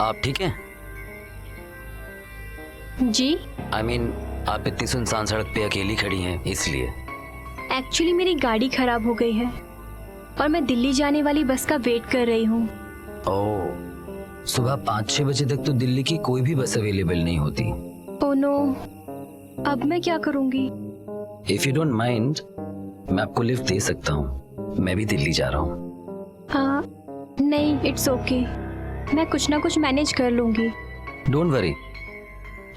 आप ठीक हैं? जी I mean, आप इतनी सुनसान सड़क पे अकेली खड़ी हैं इसलिए। एक्चुअली मेरी गाड़ी खराब हो गई है और मैं दिल्ली जाने वाली बस का वेट कर रही हूँ। ओह, सुबह 5-6 बजे तक तो दिल्ली की कोई भी बस अवेलेबल नहीं होती। ओह नो, अब मैं क्या करूँगी? इफ यू डोंट माइंड, मैं आपको लिफ्ट दे सकता हूँ। मैं भी दिल्ली जा रहा हूँ। हाँ नहीं, इट्स ओके, मैं कुछ ना कुछ मैनेज कर लूँगी। डोंट वरी,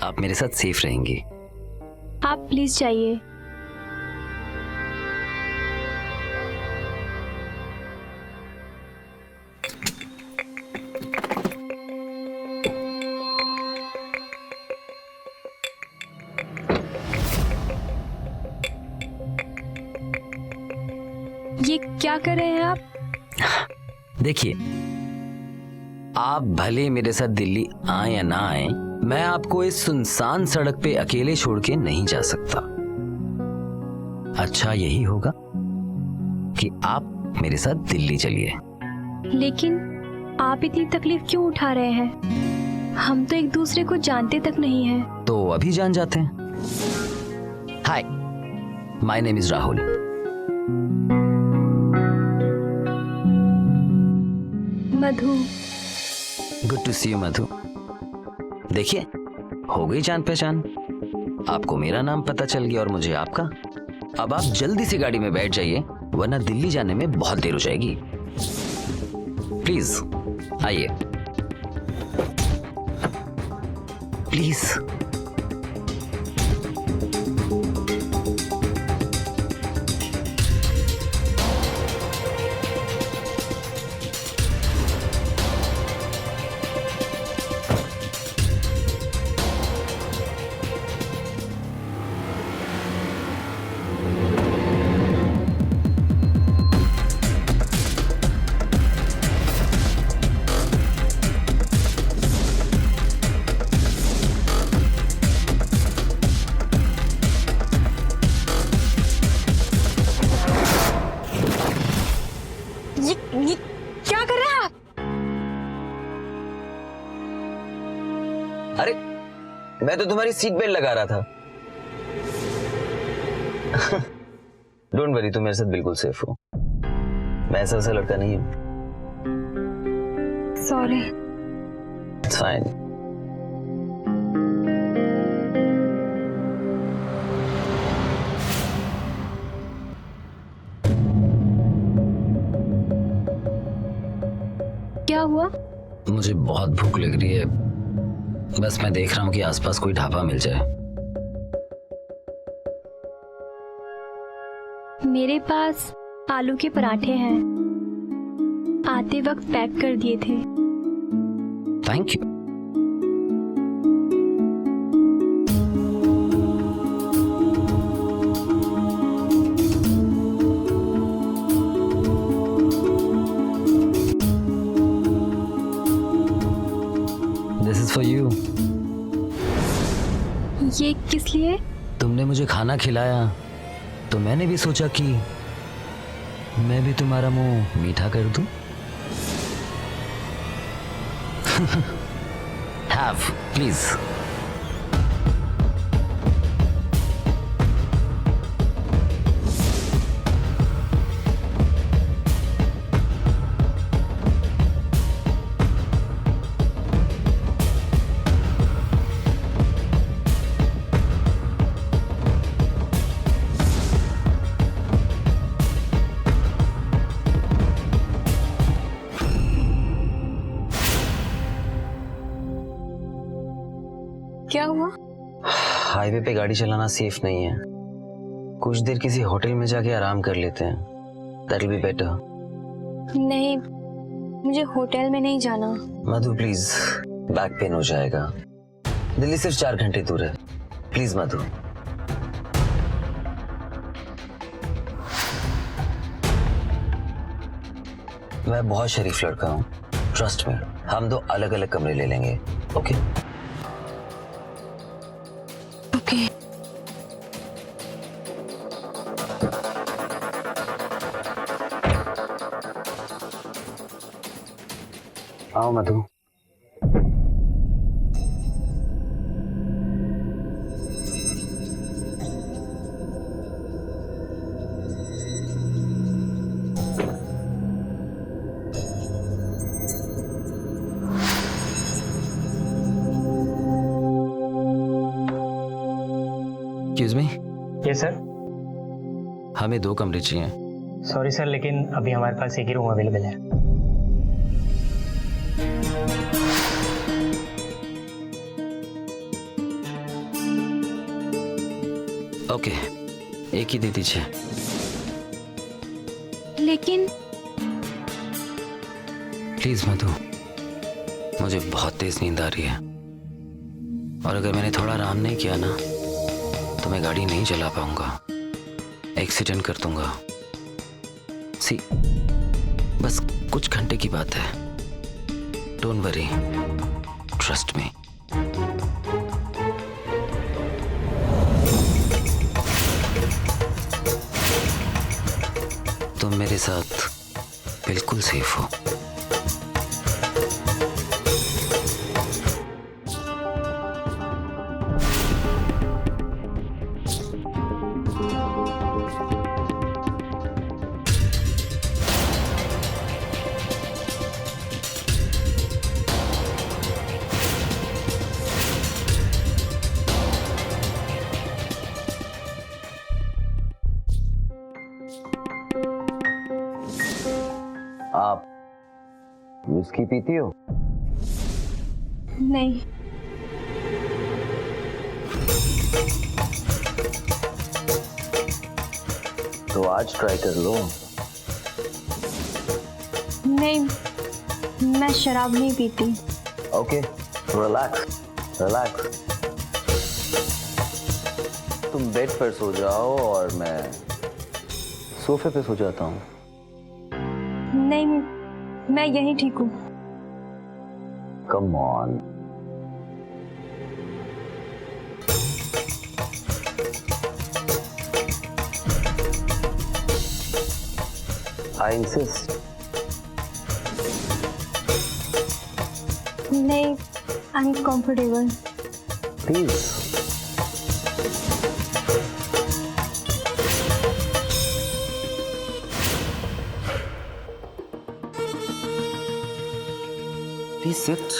आप मेरे साथ सेफ रहेंगी। आप प्लीज जाइए। ये क्या कर रहे हैं आप? देखिए, आप भले मेरे साथ दिल्ली आए या ना आए, मैं आपको इस सुनसान सड़क पे अकेले छोड़ के नहीं जा सकता। अच्छा यही होगा कि आप मेरे साथ दिल्ली चलिए। लेकिन आप इतनी तकलीफ क्यों उठा रहे हैं? हम तो एक दूसरे को जानते तक नहीं हैं। तो अभी जान जाते हैं। Hi, my name is Rahul. Madhu. Good to see you Madhu. देखिए, हो गई जान पहचान। आपको मेरा नाम पता चल गया और मुझे आपका। अब आप जल्दी से गाड़ी में बैठ जाइए, वरना दिल्ली जाने में बहुत देर हो जाएगी। प्लीज आइए, प्लीज। ये क्या कर रहे हैं आप? अरे, मैं तो तुम्हारी सीट बेल्ट लगा रहा था। डोंट वरी, तुम मेरे साथ बिल्कुल सेफ हो। मैं ऐसा वैसा लड़का नहीं हूं। सॉरी। It's fine. क्या हुआ? मुझे बहुत भूख लग रही है, बस मैं देख रहा हूँ कि आसपास कोई ढाबा मिल जाए। मेरे पास आलू के पराठे हैं, आते वक्त पैक कर दिए थे। Thank you. This is for you. ये किस लिए? तुमने मुझे खाना खिलाया तो मैंने भी सोचा कि मैं भी तुम्हारा मुंह मीठा कर दूं। Have please. क्या हुआ? हाईवे पे गाड़ी चलाना सेफ नहीं है। कुछ देर किसी होटल में जाके आराम कर लेते हैं। That will be better. नहीं, मुझे होटल में नहीं जाना। मधु प्लीज, बैक पेन हो जाएगा। दिल्ली सिर्फ 4 घंटे दूर है। प्लीज मधु। मैं बहुत शरीफ लड़का हूँ, ट्रस्ट में। हम 2 अलग अलग कमरे ले लेंगे, ओके? ओके। आओ मधु। सर। हमें 2 कमरे चाहिए। सॉरी सर, लेकिन अभी हमारे पास एक ही रूम अवेलेबल है। ओके, एक ही दे दीजिए। लेकिन प्लीज मधु, मुझे बहुत तेज नींद आ रही है और अगर मैंने थोड़ा आराम नहीं किया ना तो मैं गाड़ी नहीं चला पाऊंगा, एक्सीडेंट कर दूंगा। सी, बस कुछ घंटे की बात है। Don't worry, trust me. तुम मेरे साथ बिल्कुल सेफ हो। आप विस्की पीती हो? नहीं। तो आज ट्राई कर लो। नहीं, मैं शराब नहीं पीती। Okay, relax relax. तुम बेड पर सो जाओ और मैं सोफे पे सो जाता हूँ। नहीं, मैं यहीं ठीक हूँ। Come on. I insist. नहीं, I am comfortable. Please. Please sit.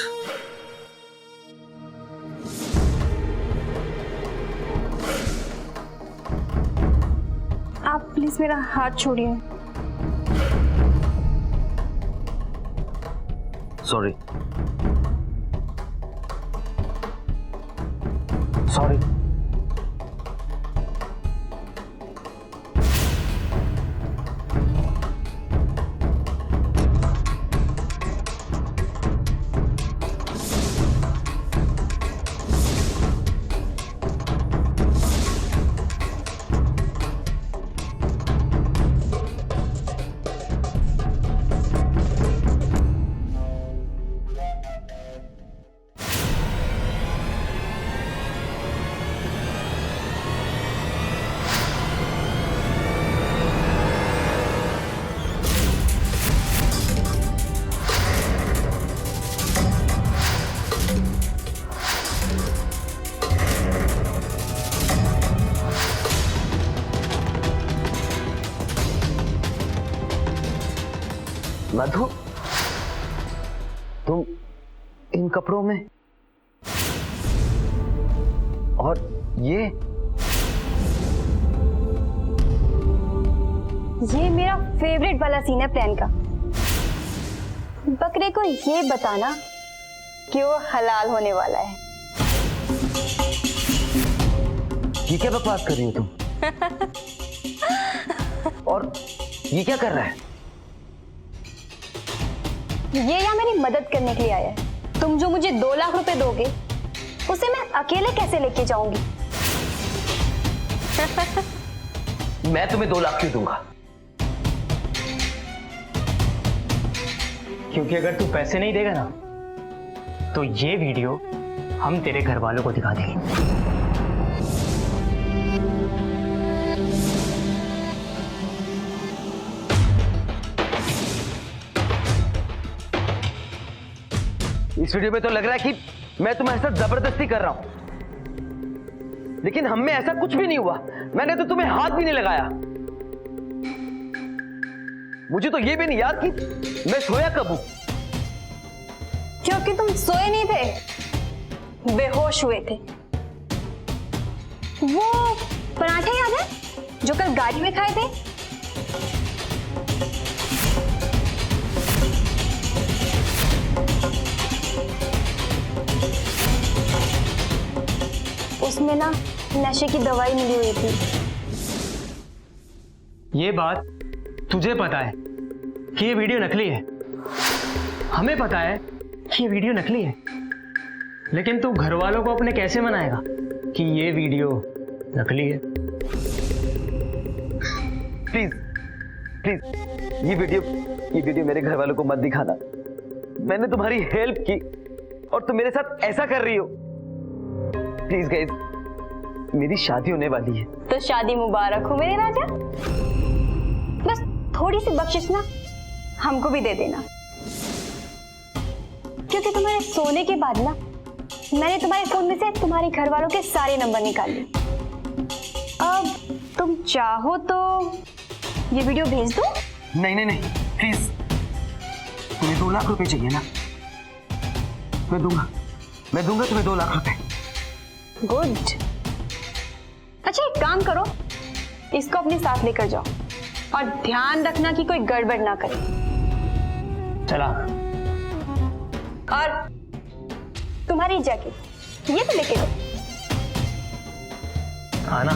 आप प्लीज मेरा हाथ छोड़िए। Sorry. Sorry. मधु, तुम इन कपड़ों में और ये मेरा फेवरेट वाला सीन है प्लान का। बकरे को ये बताना कि वो हलाल होने वाला है। ये क्या बकवास कर रही हो तुम? और ये क्या कर रहा है? ये यहाँ मेरी मदद करने के लिए आया है। तुम जो मुझे 2 लाख रुपए दोगे उसे मैं अकेले कैसे लेके जाऊंगी? मैं तुम्हें 2 लाख क्यों दूंगा? क्योंकि अगर तू पैसे नहीं देगा ना तो ये वीडियो हम तेरे घर वालों को दिखा देंगे। इस वीडियो में तो लग रहा है कि मैं तुम्हारे साथ जबरदस्ती कर रहा हूं, लेकिन हम में ऐसा कुछ भी नहीं हुआ। मैंने तो तुम्हें हाथ भी नहीं लगाया। मुझे तो ये भी नहीं याद कि मैं सोया कब हूं। क्योंकि तुम सोए नहीं थे, बेहोश हुए थे। वो पराठे याद है जो कल गाड़ी में खाए थे? उसमें ना नशे की दवाई मिली हुई थी। ये बात तुझे पता है कि ये वीडियो नकली है, हमें पता है कि ये वीडियो नकली है, लेकिन तू घर वालों को अपने कैसे मनाएगा कि ये वीडियो नकली है? प्लीज प्लीज ये वीडियो मेरे घर वालों को मत दिखाना। मैंने तुम्हारी हेल्प की और तुम मेरे साथ ऐसा कर रही हो। प्लीज गाइस, मेरी शादी होने वाली है। तो शादी मुबारक हो मेरे राजा। बस थोड़ी सी बख्शिश ना हमको भी दे देना, क्योंकि तुम्हारे सोने के बाद ना मैंने तुम्हारे फोन में से तुम्हारे घर वालों के सारे नंबर निकाल लिए। अब तुम चाहो तो ये वीडियो भेज दो। नहीं नहीं नहीं, प्लीज। तुम्हें 2 लाख रुपए चाहिए ना? मैं दूंगा तुम्हें 2 लाख रुपए। गुड। अच्छा एक काम करो, इसको अपने साथ लेकर जाओ और ध्यान रखना कि कोई गड़बड़ ना करे। चला। और तुम्हारी जैकेट ये तो लेके लो। आना।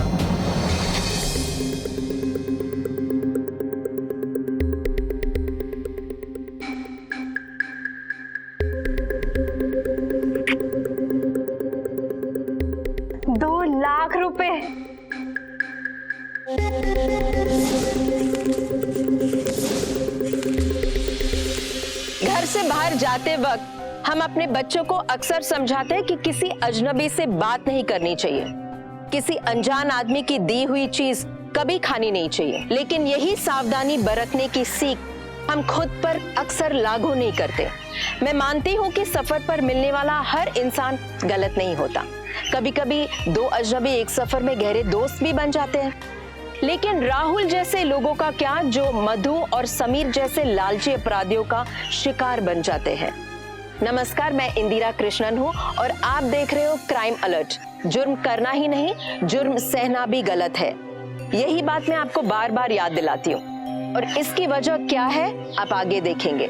₹2 लाख। घर से बाहर जाते वक्त हम अपने बच्चों को अक्सर समझाते हैं कि किसी अजनबी से बात नहीं करनी चाहिए, किसी अनजान आदमी की दी हुई चीज कभी खानी नहीं चाहिए। लेकिन यही सावधानी बरतने की सीख हम खुद पर अक्सर लागू नहीं करते। मैं मानती हूँ कि सफर पर मिलने वाला हर इंसान गलत नहीं होता। कभी कभी 2 अजनबी एक सफर में गहरे दोस्त भी बन जाते हैं। लेकिन राहुल जैसे लोगों का क्या, जो मधु और समीर जैसे लालची अपराधियों का शिकार बन जाते हैं। नमस्कार, मैं इंदिरा कृष्णन हूँ और आप देख रहे हो क्राइम अलर्ट। जुर्म करना ही नहीं, जुर्म सहना भी गलत है। यही बात मैं आपको बार बार याद दिलाती हूँ, और इसकी वजह क्या है आप आगे देखेंगे।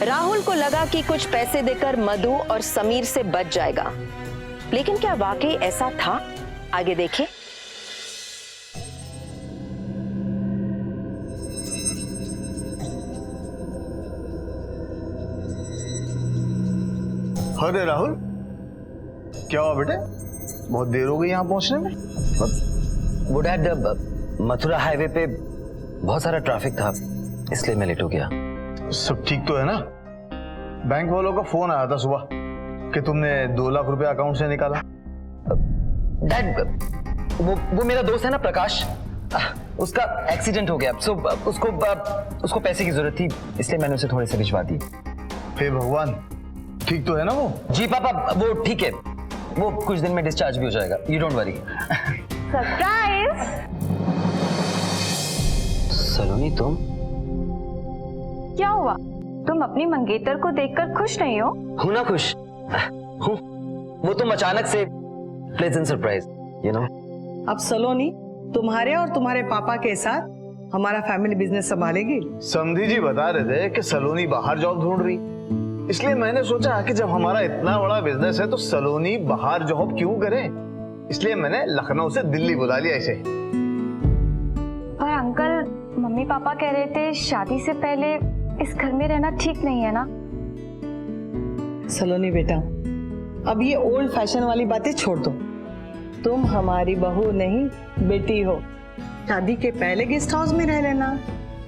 राहुल को लगा कि कुछ पैसे देकर मधु और समीर से बच जाएगा, लेकिन क्या वाकई ऐसा था? आगे देखें। अरे राहुल, क्या हुआ बेटे? बहुत देर हो गई यहाँ पहुंचने में। वो डैड, मथुरा हाईवे पे बहुत सारा ट्रैफिक था, इसलिए मैं लेट हो गया। सब ठीक तो है ना? बैंक वालों का फोन आया था सुबह कि तुमने 2 लाख रुपए अकाउंट से निकाला। डैड, वो मेरा दोस्त है ना प्रकाश, उसका एक्सीडेंट हो गया, सो उसको पैसे की जरूरत थी, इसलिए मैंने उसे थोड़े से भिजवा दिए। हे भगवान, ठीक तो है ना वो? जी पापा, वो ठीक है, वो कुछ दिन में डिस्चार्ज भी हो जाएगा, यू डोंट वरी। सरप्राइज। सलोनी, तुम? क्या हुआ, तुम अपनी मंगेतर को देखकर खुश नहीं हो? हूं ना खुश, हूं। वो तुम अचानक से प्लेजेंट सरप्राइज, यू नो। अब सलोनी तुम्हारे और तुम्हारे पापा के साथ हमारा फैमिली बिजनेस संभालेगी। समधी जी बता रहे थे कि सलोनी बाहर जॉब ढूंढ रही, इसलिए मैंने सोचा कि जब हमारा इतना बड़ा बिजनेस है तो सलोनी बाहर जॉब क्यों करे, इसलिए मैंने लखनऊ से दिल्ली बुला लिया इसे। पर अंकल, मम्मी पापा कह रहे थे शादी से पहले इस घर में रहना ठीक नहीं है ना? सलोनी बेटा, अब ये ओल्ड फैशन वाली बातें छोड़ दो। तुम हमारी बहू नहीं बेटी हो। शादी के पहले गेस्ट हाउस में रह लेना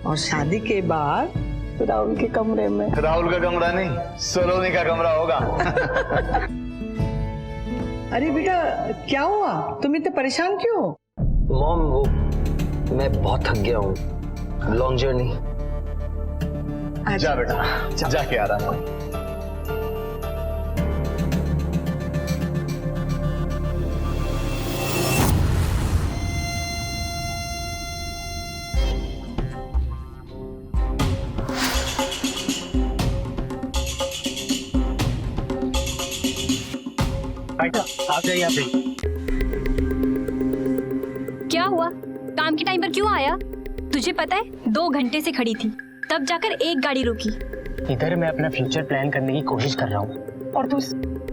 और शादी के बाद राहुल के कमरे में। राहुल का कमरा नहीं, सलोनी का कमरा होगा। अरे बेटा, क्या हुआ? तुम इतने परेशान क्यों हो? मॉम, वो मैं बहुत थक गया हूँ, लॉन्ग जर्नी। जा बेटा, जाके आराम कर। आ जाइए आप। काम के टाइम पर क्यों आया? तुझे पता है 2 घंटे से खड़ी थी, तब जाकर एक गाड़ी रुकी। इधर मैं अपना फ्यूचर प्लान करने की कोशिश कर रहा हूँ और तू इस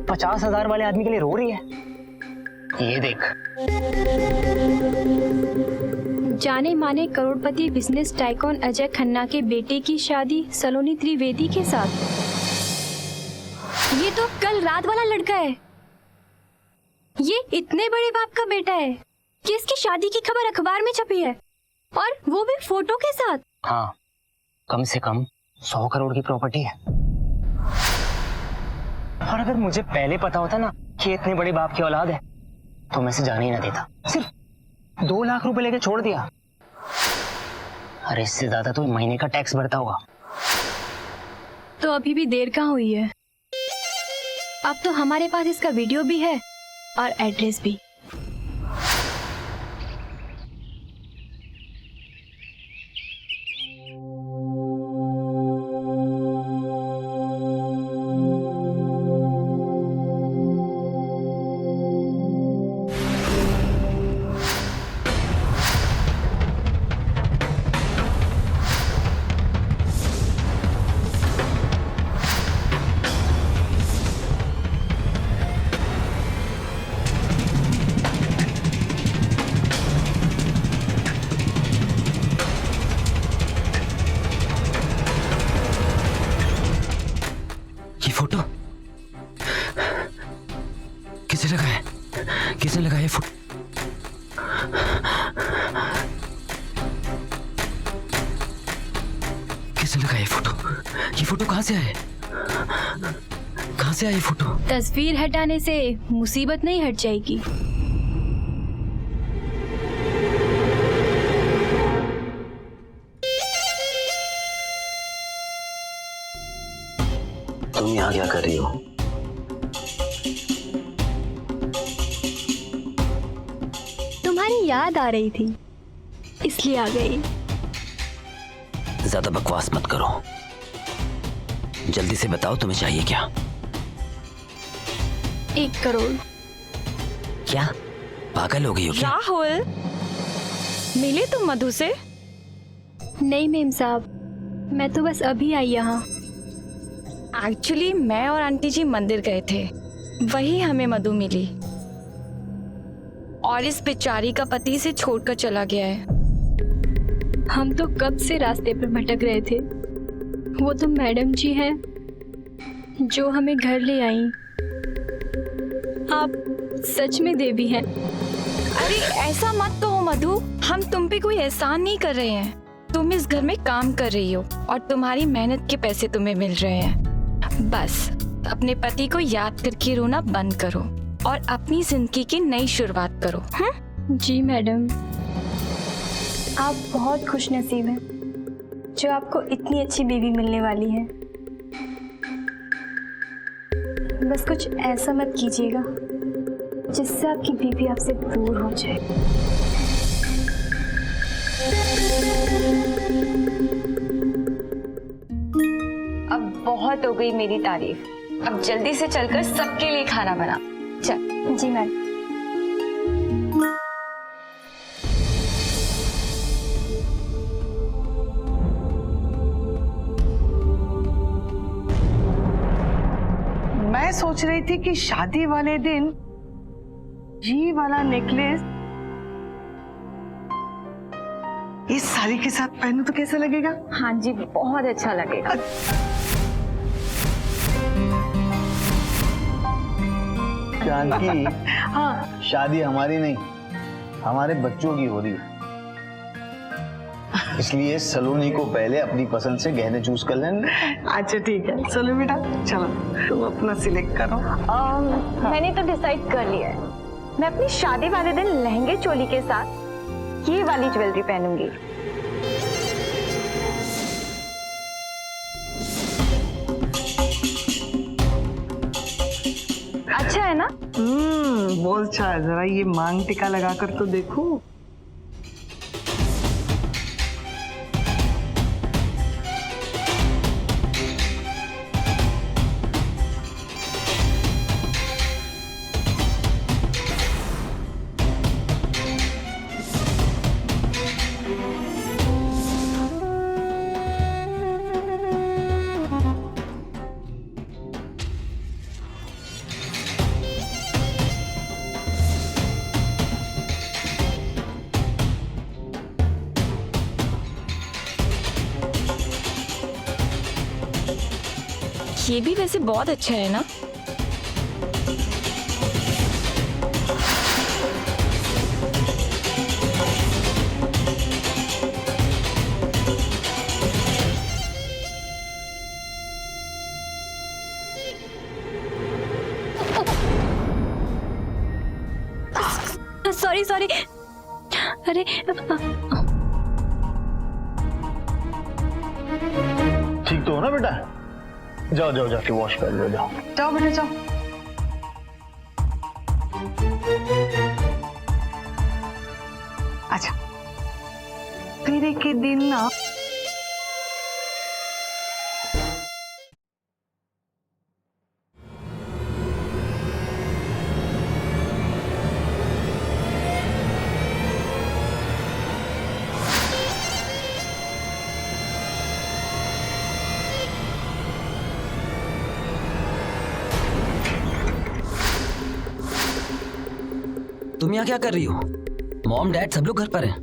50,000 वाले आदमी के लिए रो रही है। ये देख, जाने माने करोड़पति बिजनेस टाइकॉन अजय खन्ना के बेटे की शादी सलोनी त्रिवेदी के साथ। ये तो कल रात वाला लड़का है। ये इतने बड़े बाप का बेटा है कि इसकी शादी की खबर अखबार में छपी है, और वो भी फोटो के साथ। हाँ, कम से कम 100 करोड़ की प्रॉपर्टी है। और अगर मुझे पहले पता होता ना कि इतने बड़े बाप की औलाद है तो मैं इसे जाने ही ना देता। सिर्फ 2 लाख रुपए लेके छोड़ दिया। अरे इससे ज्यादा तो महीने का टैक्स भरता होगा। तो अभी भी देर कहाँ हुई है? अब तो हमारे पास इसका वीडियो भी है और एड्रेस भी। फोटो किसे लगा है? किसने लगाया ये फोटो? किसने लगाया ये फोटो? ये फोटो कहाँ से आया? कहाँ से आया ये फोटो? तस्वीर हटाने से मुसीबत नहीं हट जाएगी। तुम यहाँ क्या कर रही हो? तुम्हारी याद आ रही थी, इसलिए आ गई। ज्यादा बकवास मत करो, जल्दी से बताओ तुम्हें चाहिए क्या? 1 करोड़। क्या पागल हो गई हो क्या? राहुल, मिले तुम मधु से? नहीं मेम साहब, मैं तो बस अभी आई यहाँ। एक्चुअली मैं और आंटी जी मंदिर गए थे, वही हमें मधु मिली। और इस बेचारी का पति इसे छोड़कर चला गया है। हम तो कब से रास्ते पर भटक रहे थे। वो तो मैडम जी हैं जो हमें घर ले आई। आप सच में देवी हैं। अरे ऐसा मत कहो मधु, हम तुम पे कोई एहसान नहीं कर रहे हैं। तुम इस घर में काम कर रही हो और तुम्हारी मेहनत के पैसे तुम्हें मिल रहे हैं। बस अपने पति को याद करके रोना बंद करो और अपनी जिंदगी की नई शुरुआत करो। जी मैडम, आप बहुत खुशनसीब हैं जो आपको इतनी अच्छी बीवी मिलने वाली है। बस कुछ ऐसा मत कीजिएगा जिससे आपकी बीवी आपसे दूर हो जाए। अब बहुत हो गई मेरी तारीफ, अब जल्दी से चलकर सबके लिए खाना बना। चल। जी मैडम। मैं सोच रही थी कि शादी वाले दिन ये वाला नेकलेस इस साड़ी के साथ पहनूं तो कैसा लगेगा? हाँ जी, बहुत अच्छा लगेगा। जानकी, हाँ, शादी हमारी नहीं, हमारे बच्चों की हो रही है, इसलिए सलोनी को पहले अपनी पसंद से गहने चूज कर लेना। अच्छा ठीक है, चलो बेटा, चलो तुम अपना सिलेक्ट करो। मैंने तो डिसाइड कर लिया है, मैं अपनी शादी वाले दिन लहंगे चोली के साथ ये वाली ज्वेलरी पहनूंगी। अच्छा है ना? बोल चाह, जरा ये मांग टिका लगाकर तो देखो। ये भी वैसे बहुत अच्छा है ना। Sorry sorry. अरे ठीक तो हो ना बेटा? जाओ जाओ जाके वॉश कर लो, जाओ। जाओ बेटा जाओ। अच्छा, फिर एक दिन ना तुम यहाँ क्या कर रही हो? मॉम डैड सब लोग घर पर हैं।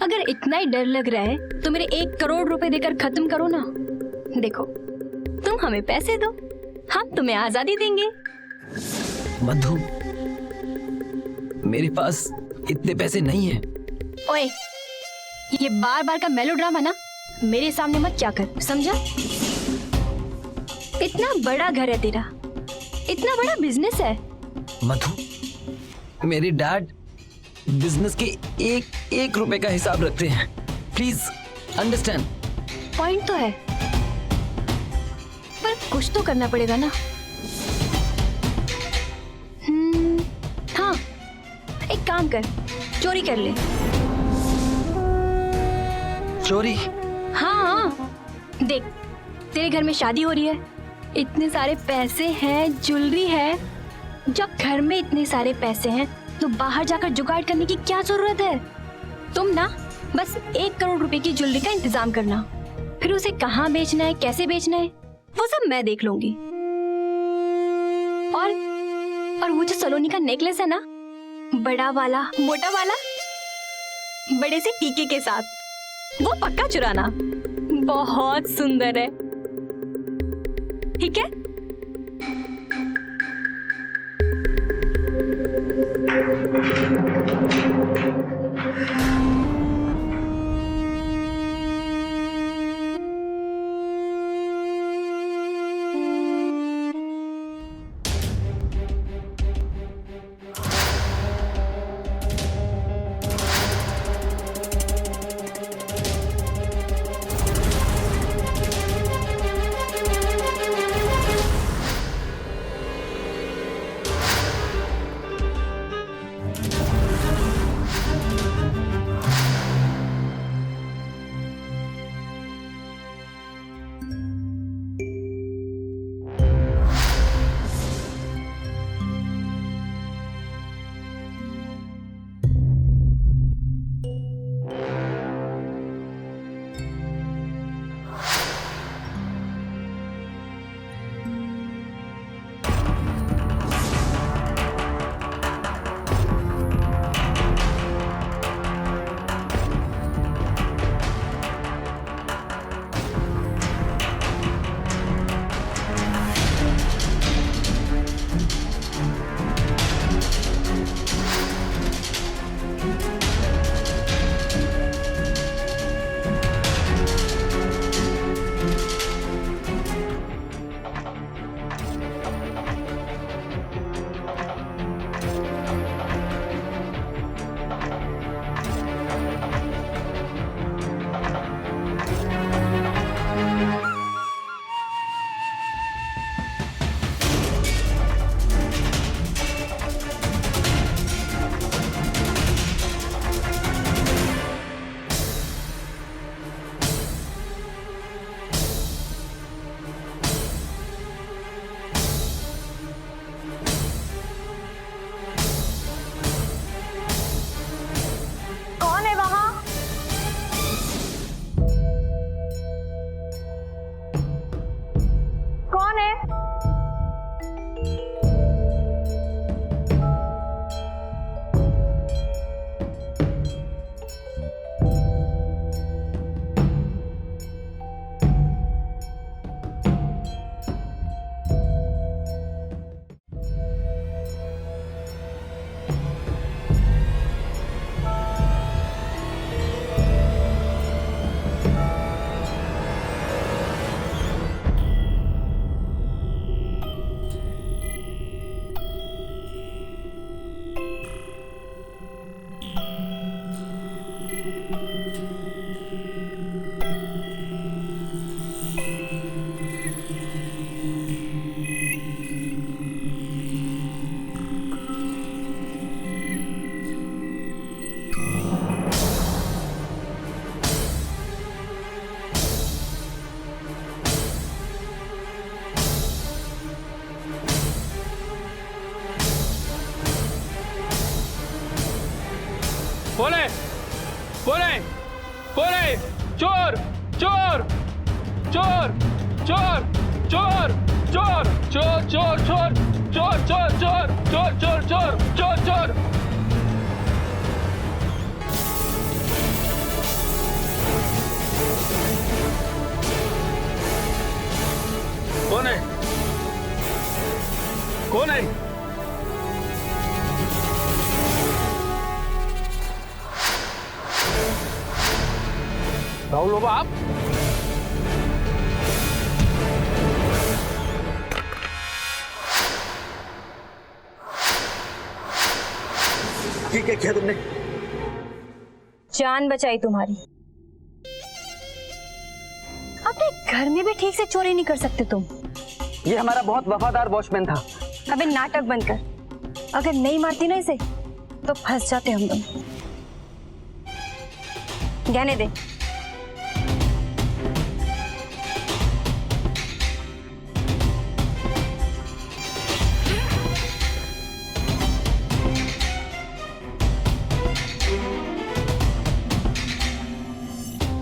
अगर इतना ही डर लग रहा है तो मेरे 1 करोड़ रुपए देकर खत्म करो ना। देखो, तुम हमें पैसे दो, हम तुम्हें आजादी देंगे। मधु, मेरे पास इतने पैसे नहीं है। ओए, ये बार बार का मेलोड्रामा ना मेरे सामने मत क्या कर, समझा? इतना बड़ा घर है तेरा, इतना बड़ा बिजनेस है। मधु, मेरे डैड बिजनेस के एक रुपए का हिसाब रखते हैं। Please understand. पॉइंट तो है, पर कुछ तो करना पड़ेगा ना। हाँ, एक काम कर, चोरी कर ले। चोरी? हाँ, देख, तेरे घर में शादी हो रही है, इतने सारे पैसे हैं, ज्वेलरी है। जब घर में इतने सारे पैसे हैं तो बाहर जाकर जुगाड़ करने की क्या जरूरत है? तुम ना बस 1 करोड़ रुपए की ज्वेलरी का इंतजाम करना, फिर उसे कहाँ बेचना है, कैसे बेचना है, वो सब मैं देख लूंगी। और वो जो सलोनी का नेकलेस है ना, बड़ा वाला, मोटा वाला, बड़े से टीके के साथ, वो पक्का चुराना। बहुत सुंदर है, ठीक है? चोर चोर चोर चोर चोर चोर चोर चोर चोर चोर चोर चोर चोर चोर चोर चोर चोर। कौन है? कौन है? राहुल बाबा आप? ठीक है, क्या तुमने? जान बचाई तुम्हारी। अपने घर में भी ठीक से चोरी नहीं कर सकते तुम। ये हमारा बहुत वफादार वॉचमैन था। अबे नाटक बंद कर। अगर नहीं मारती ना इसे तो फंस जाते हम दोनों। गहने दे।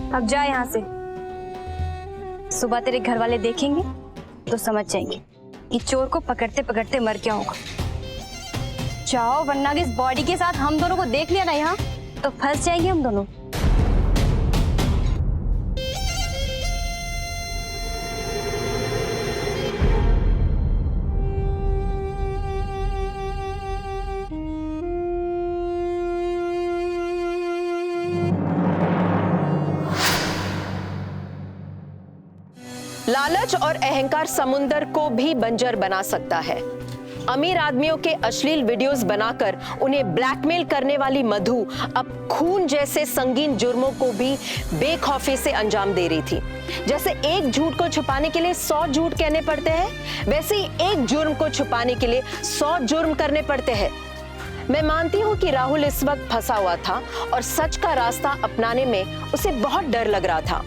अब जा यहाँ से। सुबह तेरे घर वाले देखेंगे तो समझ जाएंगे कि चोर को पकड़ते पकड़ते मर क्या होगा। जाओ, वरना इस बॉडी के साथ हम दोनों को देख लिया ना यहाँ तो फंस जाएंगे हम दोनों। लालच और अहंकार समुंदर को भी बंजर बना सकता है। अमीर आदमियों के अश्लील वीडियोस बनाकर उन्हें ब्लैकमेल करने वाली मधु अब खून जैसे संगीन जुर्मों को भी बेखौफी से अंजाम दे रही थी। जैसे एक झूठ को छुपाने के लिए 100 झूठ कहने पड़ते हैं, वैसे ही एक जुर्म को छुपाने के लिए 100 जुर्म करने पड़ते हैं। मैं मानती हूँ कि राहुल इस वक्त फंसा हुआ था और सच का रास्ता अपनाने में उसे बहुत डर लग रहा था,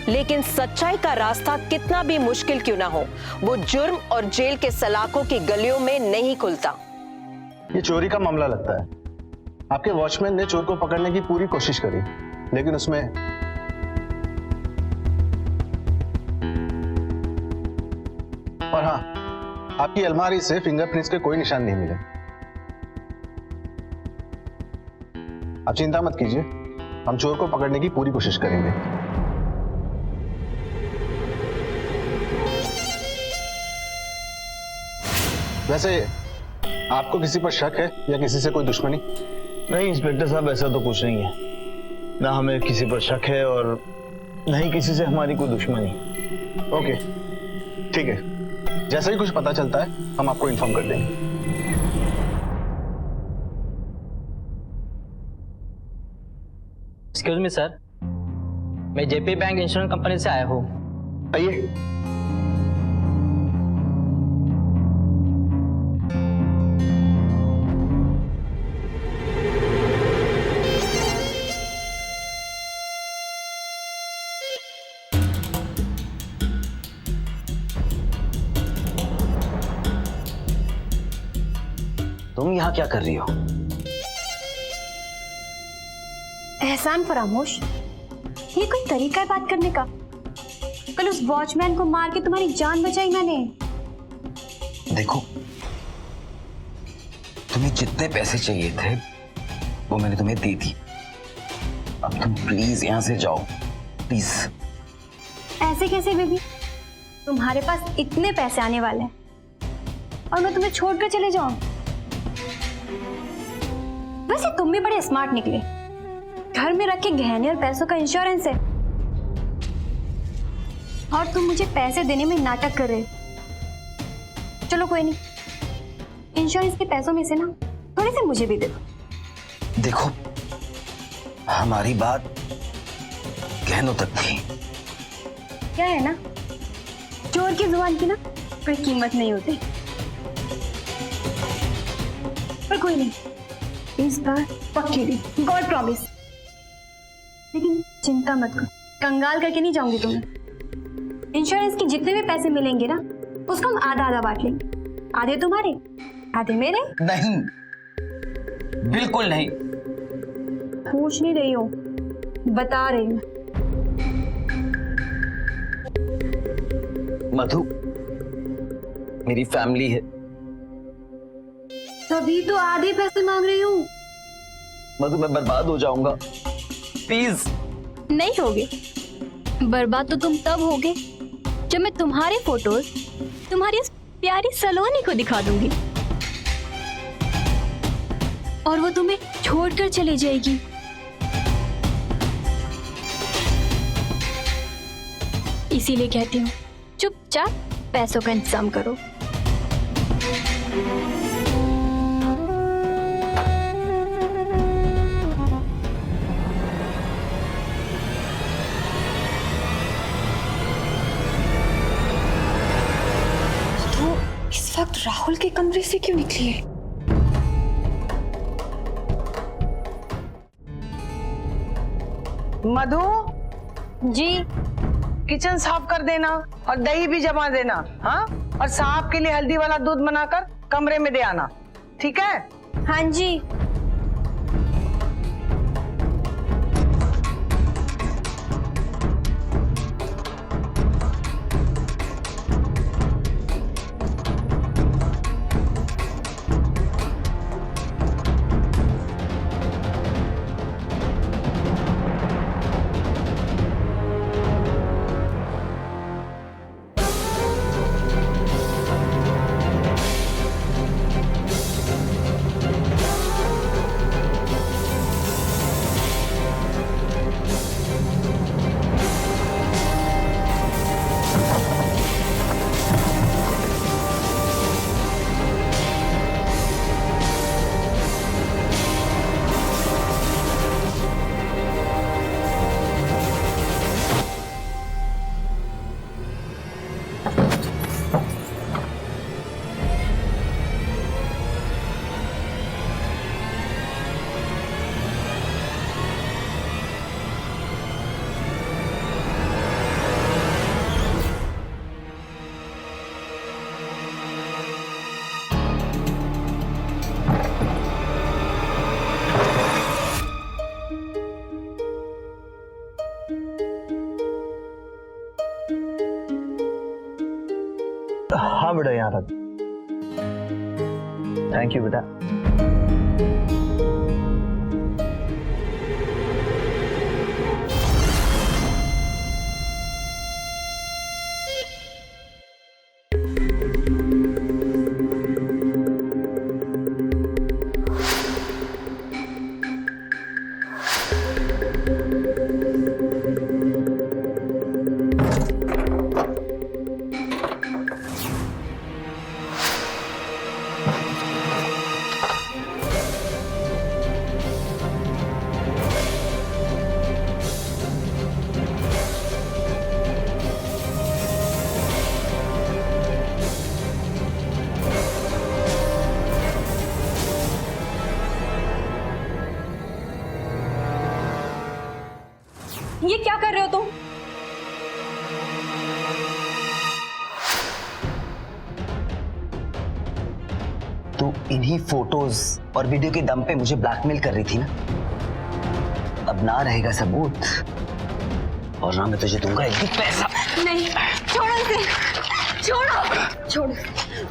लेकिन सच्चाई का रास्ता कितना भी मुश्किल क्यों ना हो, वो जुर्म और जेल के सलाखों की गलियों में नहीं खुलता। ये चोरी का मामला लगता है। आपके वॉचमैन ने चोर को पकड़ने की पूरी कोशिश करी, लेकिन उसमें और हाँ, आपकी अलमारी से फिंगरप्रिंट्स के कोई निशान नहीं मिले। आप चिंता मत कीजिए, हम चोर को पकड़ने की पूरी कोशिश करेंगे। वैसे आपको किसी पर शक है या किसी से कोई दुश्मनी? नहीं इंस्पेक्टर साहब, ऐसा तो कुछ नहीं है। ना हमें किसी पर शक है और ना ही किसी से हमारी कोई दुश्मनी। ओके, ठीक है। जैसे ही कुछ पता चलता है हम आपको इन्फॉर्म कर देंगे। एक्सक्यूज मी सर, मैं जेपी बैंक इंश्योरेंस कंपनी से आया हूँ। आइए। तुम यहाँ क्या कर रही हो? एहसान फरामोश, ये कोई तरीका है बात करने का? कल उस वॉचमैन को मार के तुम्हारी जान बचाई मैंने। देखो, तुम्हें जितने पैसे चाहिए थे वो मैंने तुम्हें दे दी। अब तुम प्लीज यहाँ से जाओ, प्लीज। ऐसे कैसे बेबी? तुम्हारे पास इतने पैसे आने वाले हैं और मैं तुम्हें छोड़कर चले जाऊं? वैसे तुम भी बड़े स्मार्ट निकले। घर में रखे गहने और पैसों का इंश्योरेंस है और तुम मुझे पैसे देने में नाटक कर रहे हो। चलो कोई नहीं, इंश्योरेंस के पैसों में से ना थोड़े से मुझे भी दे दो। देखो, हमारी बात गहनों तक थी। क्या है ना, चोर की जुबान की ना कोई कीमत नहीं होती। पर कोई नहीं, इस बार पक्की दी, गॉड प्रॉमिस। लेकिन चिंता मत करो, कंगाल करके नहीं जाऊंगी तुम्हें। इंश्योरेंस के जितने भी पैसे मिलेंगे ना उसको हम आधा आधा बांट लेंगे। आधे तुम्हारे, आधे मेरे। नहीं, बिल्कुल नहीं। पूछ नहीं रही हूँ, बता रही हूँ। मधु मेरी फैमिली है। तभी तो आधे पैसे मांग रही हूँ। मधु मैं बर्बाद हो जाऊंगा, प्लीज। नहीं होगे बर्बाद तो तुम तब होगे जब मैं तुम्हारे फोटोज तुम्हारी उस प्यारी सलोनी को दिखा दूंगी और वो तुम्हें छोड़कर चली जाएगी। इसीलिए कहती हूँ चुपचाप पैसों का इंतजाम करो। इस वक्त राहुल के कमरे से क्यों निकली है? मधु, जी किचन साफ कर देना और दही भी जमा देना। हाँ, और साहब के लिए हल्दी वाला दूध बनाकर कमरे में दे आना, ठीक है? हाँ जी। हाँ बेटा, यहाँ रख। थैंक यू बेटा। ये क्या कर रहे हो तुम? तू इन्हीं फोटोज और वीडियो के दम पे मुझे ब्लैकमेल कर रही थी ना। अब ना रहेगा सबूत और ना मैं तुझे दूंगा एक भी पैसा। नहीं, छोड़ो इसे, छोड़ो, छोड़ो,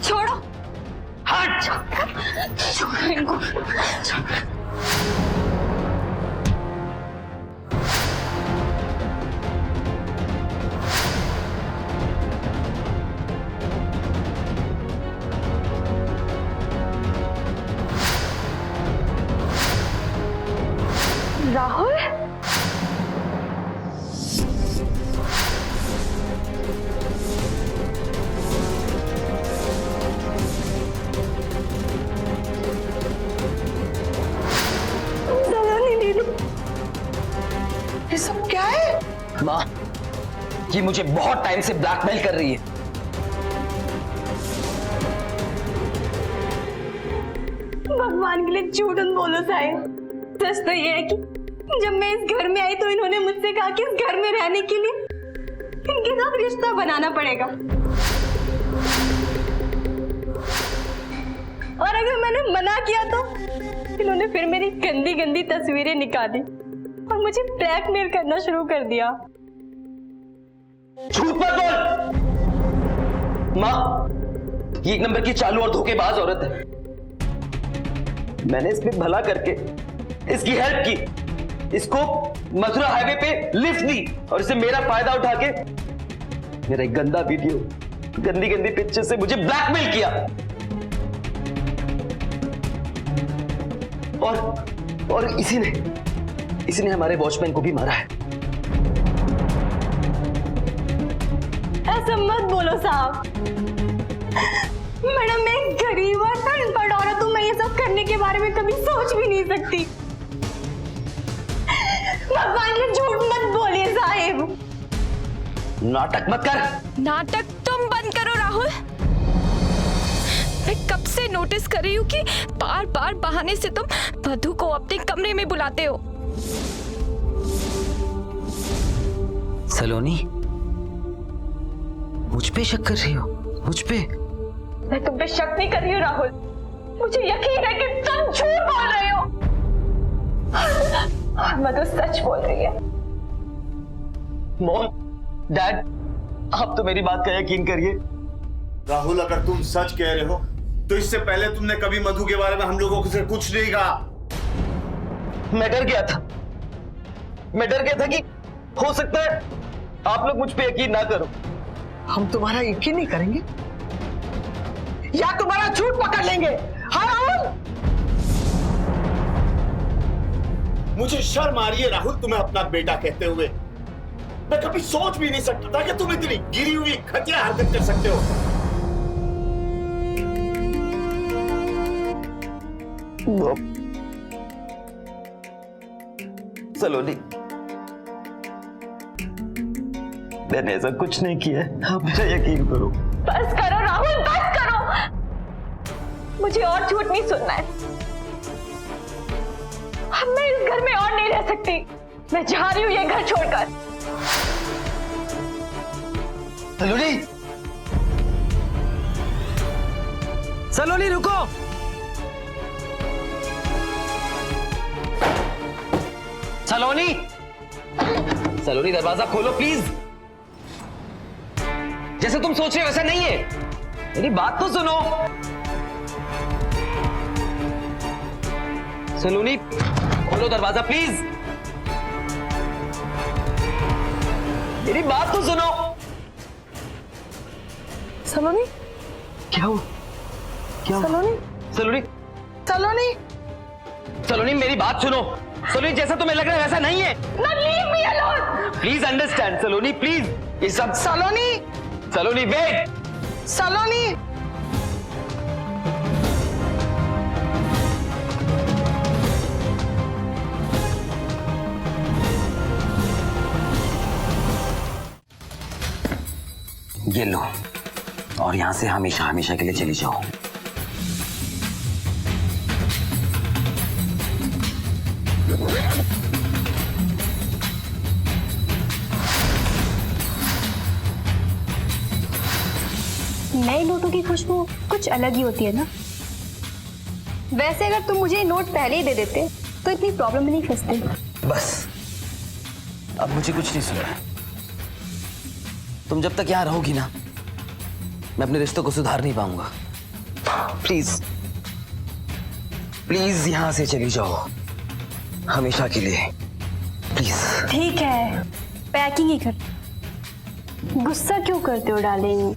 छोड़ो, हट, छोड़ो इनको। राहुल, ये सब क्या है? माँ, ये मुझे बहुत टाइम से ब्लैकमेल कर रही है। भगवान के लिए झूठ मत बोलो साहिब। सच तो ये है कि जब मैं इस घर में आई तो इन्होंने मुझसे कहा कि इस घर में रहने के लिए इनके साथ रिश्ता बनाना पड़ेगा, और अगर मैंने मना किया तो इन्होंने फिर मेरी गंदी गंदी तस्वीरें निकाली और मुझे ब्लैकमेल करना शुरू कर दिया। झूठ मत बोल। माँ, ये एक नंबर की चालू और धोखेबाज औरत है। मैंने इसमें भला करके इसकी हेल्प की, इसको मथुरा हाईवे पे लिफ्ट दी और इसे मेरा फायदा उठा के मेरा एक गंदा वीडियो, गंदी गंदी पिक्चर से मुझे ब्लैकमेल किया और इसी ने हमारे वॉचमैन को भी मारा है। ऐसा मत बोलो साहब। मैडम, मैं एक गरीब और अनपढ़ औरत हूँ, मैं ये सब करने के बारे में कभी सोच भी नहीं सकती। भगवान ने झूठ मत बोलिए साहिब। नाटक मत कर। नाटक तुम बंद करो राहुल। मैं कब से नोटिस कर रही हूँ कि बार बार बहाने से तुम मधु को अपने कमरे में बुलाते हो। सलोनी, मुझ पे शक कर रही हो? मुझ पे? मैं तुम पे शक नहीं कर रही हूँ राहुल, मुझे यकीन है कि तुम झूठ बोल रहे हो और मधु सच बोल रही है। मॉम, डैड, आप तो मेरी बात का यकीन करिए। राहुल, अगर तुम सच कह रहे हो तो इससे पहले तुमने कभी मधु के बारे में हम लोगों से कुछ नहीं कहा। मैं डर गया था कि हो सकता है आप लोग मुझ पे यकीन ना करो। हम तुम्हारा यकीन नहीं करेंगे या तुम्हारा झूठ पकड़ लेंगे? हाँ राहुल, मुझे शर्म आ रही है राहुल तुम्हें अपना बेटा कहते हुए। मैं कभी सोच भी नहीं सकता था कि तुम इतनी गिरी हुई घटिया हरकत कर सकते हो। सलोनी, मैंने ऐसा कुछ नहीं किया है, आप मेरा यकीन करो। बस करो राहुल, बस करो। मुझे और झूठ नहीं सुनना है। अब मैं इस घर में और नहीं रह सकती। मैं जा रही हूँ ये घर छोड़कर। सलोनी, सलोनी रुको। सलोनी, दरवाजा खोलो प्लीज। जैसे तुम सोच रहे हो वैसा नहीं है, मेरी बात तो सुनो। सलोनी, खोलो दरवाजा प्लीज, मेरी बात तो सुनो। सलोनी, क्या हो? सलोनी, सलोनी, सलोनी, सलोनी, मेरी बात सुनो। सलोनी, जैसा तुम्हें लग रहा है वैसा नहीं है। Leave me alone. Please understand Saloni, please. ये सब सलोनी, सलोनी वेट। सलोनी। ये लो, और यहां से हमेशा हमेशा के लिए चली जाओ। नए नोटों की खुशबू कुछ अलग ही होती है ना। वैसे अगर तुम मुझे नोट पहले ही दे देते तो इतनी प्रॉब्लम में नहीं फंसते। बस, अब मुझे कुछ नहीं सुनना। तुम जब तक यहां रहोगी ना, मैं अपने रिश्तों को सुधार नहीं पाऊंगा। प्लीज प्लीज यहां से चली जाओ, हमेशा के लिए, प्लीज। ठीक है, पैकिंग ही कर। गुस्सा क्यों करते हो डार्लिंग?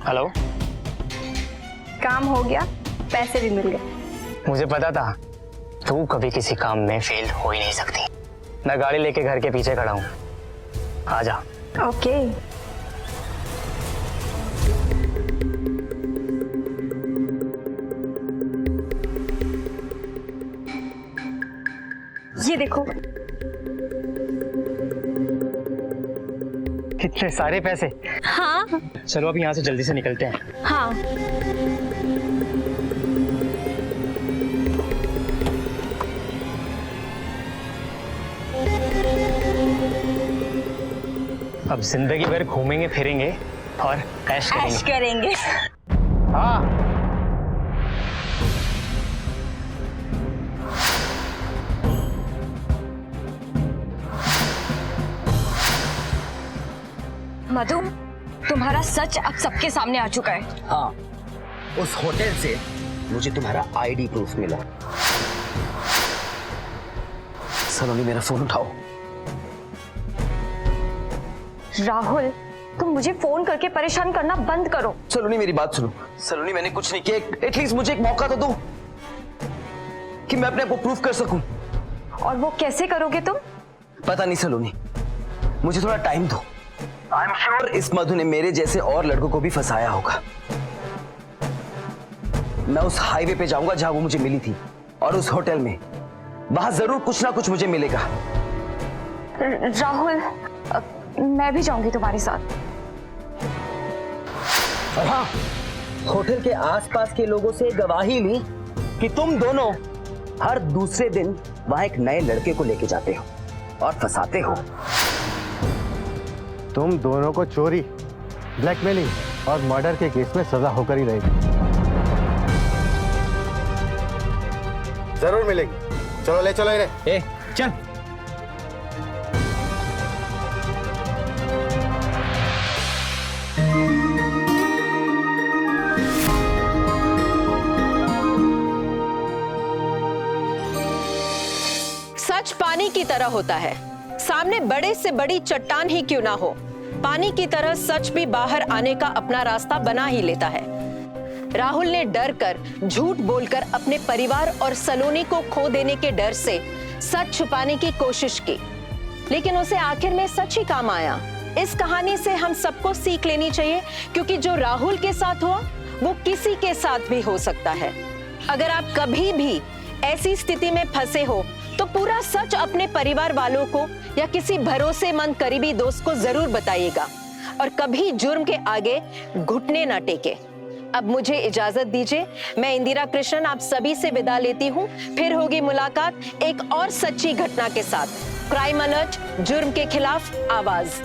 हेलो, काम हो गया, पैसे भी मिल गए। मुझे पता था तू कभी किसी काम में फेल हो ही नहीं सकती। मैं गाड़ी लेके घर के पीछे खड़ा हूँ, आ जा। ओके। ये देखो, कितने सारे पैसे। हाँ चलो अब यहाँ से जल्दी से निकलते हैं। हाँ। अब जिंदगी भर घूमेंगे फिरेंगे और ऐश करेंगे। करेंगे। हाँ मधु, तुम्हारा सच अब सबके सामने आ चुका है। हाँ, उस होटल से मुझे तुम्हारा आईडी प्रूफ मिला। सलोनी मेरा फोन उठाओ। राहुल, तुम मुझे फोन करके परेशान करना बंद करो। सलोनी मेरी बात सुनो। सलोनी मैंने कुछ नहीं किया, एटलीस्ट मुझे एक मौका तो दो कि मैं अपने आप को प्रूफ कर सकूं। और वो कैसे करोगे तुम? पता नहीं सलोनी, मुझे थोड़ा टाइम दो। आई एम श्योर इस मधु ने मेरे जैसे और लड़कों को भी फंसाया होगा। मैं उस हाईवे पे जाऊंगा जहां वो मुझे मिली थी, और उस होटल में, वहां जरूर कुछ ना कुछ मुझे मिलेगा। राहुल, मैं भी जाऊंगी तुम्हारे साथ। और हाँ, होटल के आसपास के लोगों से गवाही ली कि तुम दोनों हर दूसरे दिन वहां एक नए लड़के को लेके जाते हो और फंसाते हो। तुम दोनों को चोरी, ब्लैकमेलिंग और मर्डर के केस में सजा होकर ही रहेगी। जरूर मिलेगी। चलो ले चलो इन्हें। ए, चल। सच पानी की तरह होता है, सामने बड़े से बड़ी चट्टान ही क्यों ना हो, पानी की तरह सच भी बाहर आने का अपना रास्ता बना ही लेता है। राहुल ने डर कर, झूठ बोलकर अपने परिवार और सलोनी को खो देने के डर से सच छुपाने की कोशिश की, लेकिन उसे आखिर में सच ही काम आया। इस कहानी से हम सबको सीख लेनी चाहिए, क्योंकि जो राहुल के साथ हुआ वो किसी के साथ भी हो सकता है। अगर आप कभी भी ऐसी स्थिति में फंसे हो तो पूरा सच अपने परिवार वालों को या किसी भरोसेमंद करीबी दोस्त को जरूर बताइएगा, और कभी जुर्म के आगे घुटने ना टेके। अब मुझे इजाजत दीजिए, मैं इंदिरा कृष्णन आप सभी से विदा लेती हूँ। फिर होगी मुलाकात एक और सच्ची घटना के साथ। क्राइम अलर्ट, जुर्म के खिलाफ आवाज।